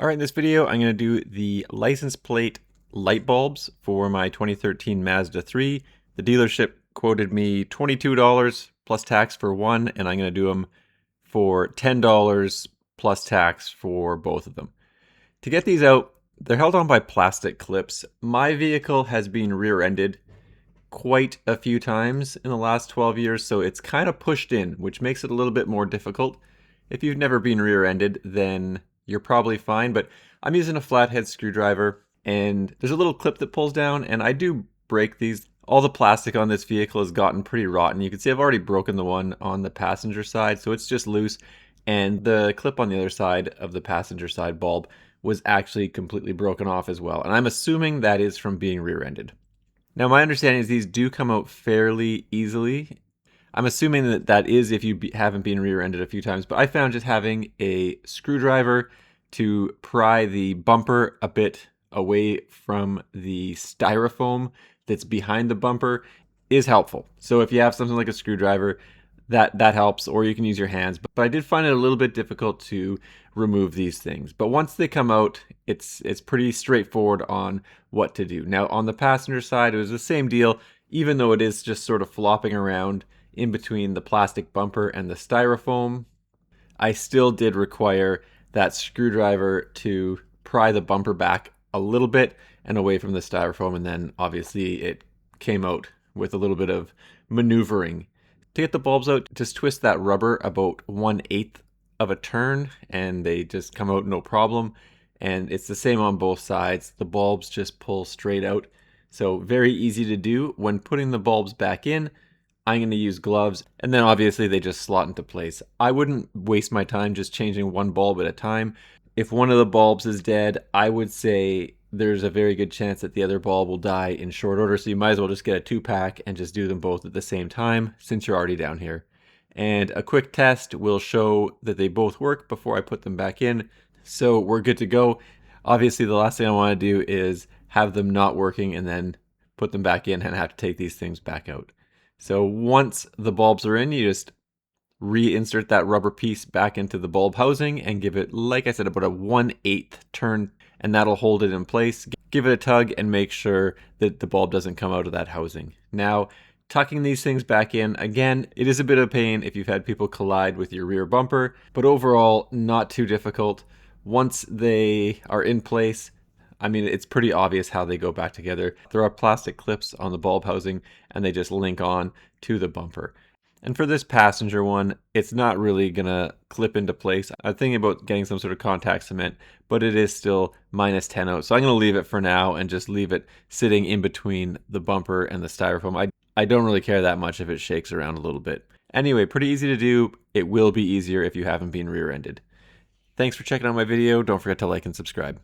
All right, in this video, I'm going to do the license plate light bulbs for my 2013 Mazda 3. The dealership quoted me $22 plus tax for one, and I'm going to do them for $10 plus tax for both of them. To get these out, they're held on by plastic clips. My vehicle has been rear-ended quite a few times in the last 12 years, so it's kind of pushed in, which makes it a little bit more difficult. If you've never been rear-ended, then you're probably fine, but I'm using a flathead screwdriver, and there's a little clip that pulls down, and I do break these. All the plastic on this vehicle has gotten pretty rotten. You can see I've already broken the one on the passenger side, so it's just loose, and the clip on the other side of the passenger side bulb was actually completely broken off as well, and I'm assuming that is from being rear-ended. Now, my understanding is these do come out fairly easily. I'm assuming that that is if you haven't been rear-ended a few times, but I found just having a screwdriver to pry the bumper a bit away from the styrofoam that's behind the bumper is helpful. So if you have something like a screwdriver, that helps, or you can use your hands. But I did find it a little bit difficult to remove these things. But once they come out, it's pretty straightforward on what to do. Now, on the passenger side, it was the same deal, even though it is just sort of flopping around in between the plastic bumper and the styrofoam. I still did require that screwdriver to pry the bumper back a little bit and away from the styrofoam, and then obviously it came out with a little bit of maneuvering. To get the bulbs out, just twist that rubber about 1/8 of a turn and they just come out no problem. And it's the same on both sides. The bulbs just pull straight out. So very easy to do. When putting the bulbs back in, I'm going to use gloves, and then obviously they just slot into place. I wouldn't waste my time just changing one bulb at a time. If one of the bulbs is dead, I would say there's a very good chance that the other bulb will die in short order, so you might as well just get a 2-pack and just do them both at the same time since you're already down here. And a quick test will show that they both work before I put them back in, so we're good to go. Obviously, the last thing I want to do is have them not working and then put them back in and have to take these things back out. So once the bulbs are in, you just reinsert that rubber piece back into the bulb housing and give it, like I said, about a 1/8 turn, and that'll hold it in place. Give it a tug and make sure that the bulb doesn't come out of that housing. Now, tucking these things back in, again, it is a bit of a pain if you've had people collide with your rear bumper, but overall, not too difficult. Once they are in place, I mean, it's pretty obvious how they go back together. There are plastic clips on the bulb housing, and they just link on to the bumper. And for this passenger one, it's not really gonna clip into place. I'm thinking about getting some sort of contact cement, but it is still -10 out. So I'm gonna leave it for now and just leave it sitting in between the bumper and the styrofoam. I don't really care that much if it shakes around a little bit. Anyway, pretty easy to do. It will be easier if you haven't been rear-ended. Thanks for checking out my video. Don't forget to like and subscribe.